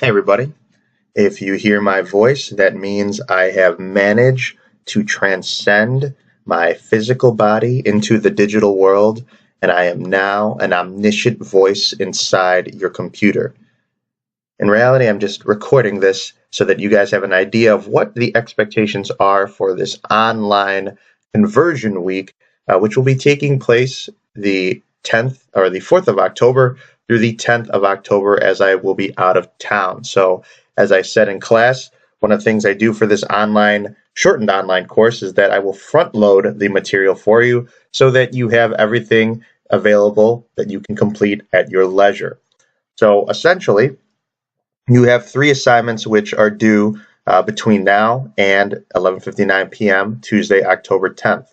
Hey everybody. If you hear my voice, that means I have managed to transcend my physical body into the digital world, and I am now an omniscient voice inside your computer. In reality, I'm just recording this so that you guys have an idea of what the expectations are for this online conversion week, which will be taking place the 10th or the 4th of October through the 10th of October as I will be out of town. So, as I said in class, one of the things I do for this shortened online course is that I will front load the material for you so that you have everything available that you can complete at your leisure. So, essentially, you have three assignments which are due between now and 11:59 p.m. Tuesday, October 10th.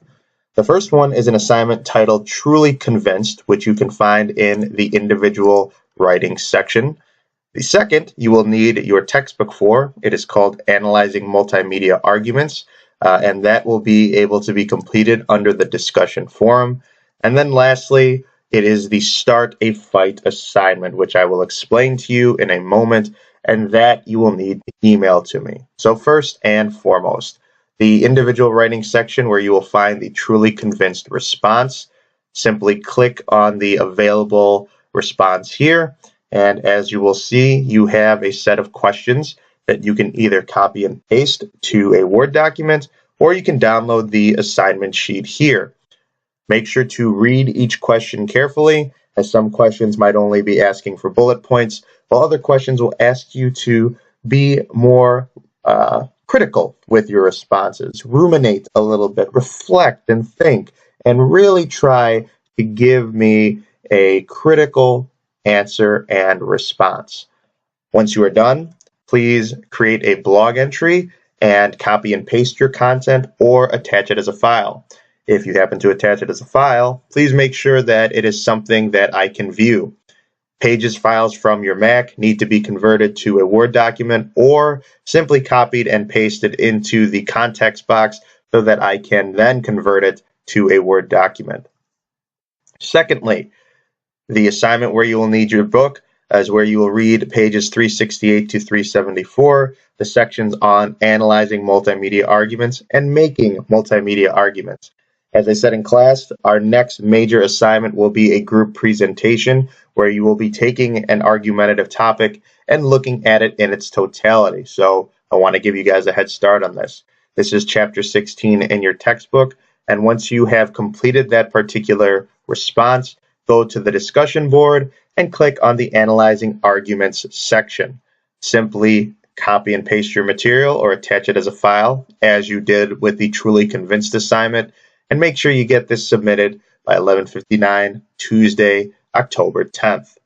The first one is an assignment titled Truly Convinced, which you can find in the individual writing section. The second you will need your textbook for. It is called Analyzing Multimedia Arguments, and that will be able to be completed under the discussion forum. And then lastly, it is the Start a Fight assignment, which I will explain to you in a moment, and that you will need to email to me. So first and foremost, the individual writing section where you will find the Truly Convinced response. Simply click on the available response here, and as you will see, you have a set of questions that you can either copy and paste to a Word document, or you can download the assignment sheet here. Make sure to read each question carefully, as some questions might only be asking for bullet points, while other questions will ask you to be more critical with your responses. Ruminate a little bit, reflect and think, and really try to give me a critical answer and response. Once you are done, please create a blog entry and copy and paste your content or attach it as a file. If you happen to attach it as a file, please make sure that it is something that I can view. Pages files from your Mac need to be converted to a Word document or simply copied and pasted into the context box so that I can then convert it to a Word document. Secondly, the assignment where you will need your book is where you will read pages 368 to 374, the sections on analyzing multimedia arguments and making multimedia arguments. As I said in class, our next major assignment will be a group presentation where you will be taking an argumentative topic and looking at it in its totality. So I want to give you guys a head start on this. This is chapter 16 in your textbook, and once you have completed that particular response, go to the discussion board and click on the Analyzing Arguments section. Simply copy and paste your material or attach it as a file, as you did with the Truly Convinced assignment, and make sure you get this submitted by 11:59 Tuesday, October 10th.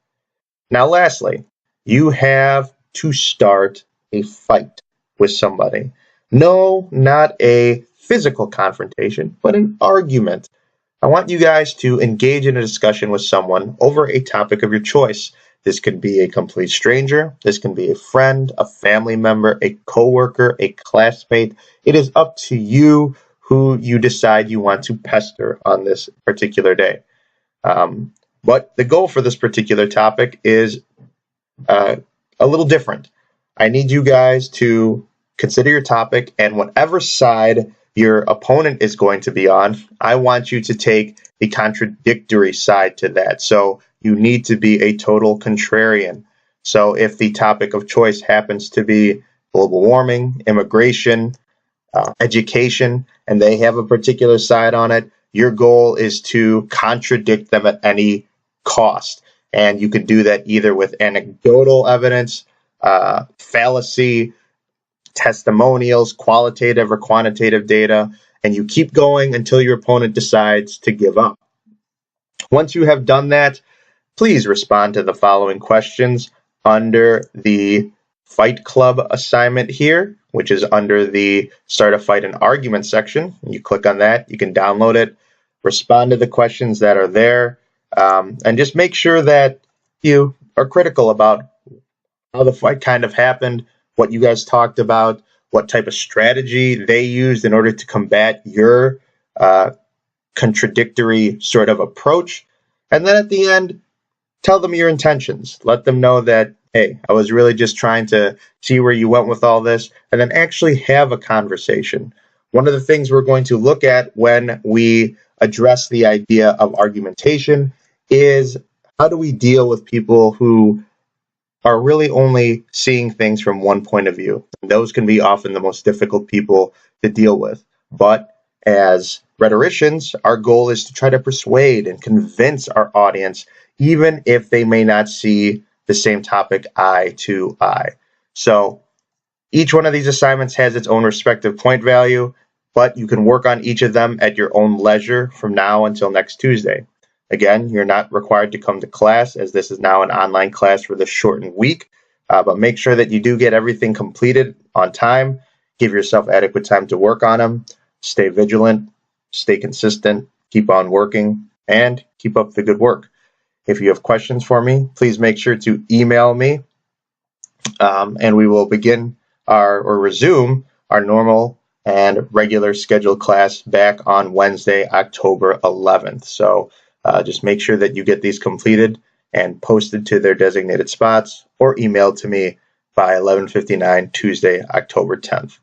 Now, lastly, you have to start a fight with somebody. No, not a physical confrontation, but an argument. I want you guys to engage in a discussion with someone over a topic of your choice. This can be a complete stranger. This can be a friend, a family member, a coworker, a classmate. It is up to you who you decide you want to pester on this particular day. But the goal for this particular topic is a little different. I need you guys to consider your topic, and whatever side your opponent is going to be on, I want you to take the contradictory side to that. So you need to be a total contrarian. So if the topic of choice happens to be global warming, immigration, education, and they have a particular side on it, your goal is to contradict them at any cost. And you can do that either with anecdotal evidence, fallacy, testimonials, qualitative or quantitative data, and you keep going until your opponent decides to give up. Once you have done that, please respond to the following questions under the Fight Club assignment here, which is under the Start a Fight and Argument section. You click on that, you can download it, respond to the questions that are there, and just make sure that you are critical about how the fight kind of happened, what you guys talked about, what type of strategy they used in order to combat your contradictory sort of approach. And then at the end, tell them your intentions. Let them know that, hey, I was really just trying to see where you went with all this, and then actually have a conversation. One of the things we're going to look at when we address the idea of argumentation is how do we deal with people who are really only seeing things from one point of view. And those can be often the most difficult people to deal with. But as rhetoricians, our goal is to try to persuade and convince our audience, even if they may not see the same topic eye to eye. So each one of these assignments has its own respective point value, but you can work on each of them at your own leisure from now until next Tuesday. Again, you're not required to come to class, as this is now an online class for this shortened week, but make sure that you do get everything completed on time. Give yourself adequate time to work on them. Stay vigilant, stay consistent, keep on working, and keep up the good work. If you have questions for me, please make sure to email me, and we will begin or resume our normal and regular scheduled class back on Wednesday, October 11th. So just make sure that you get these completed and posted to their designated spots or emailed to me by 11:59 Tuesday, October 10th.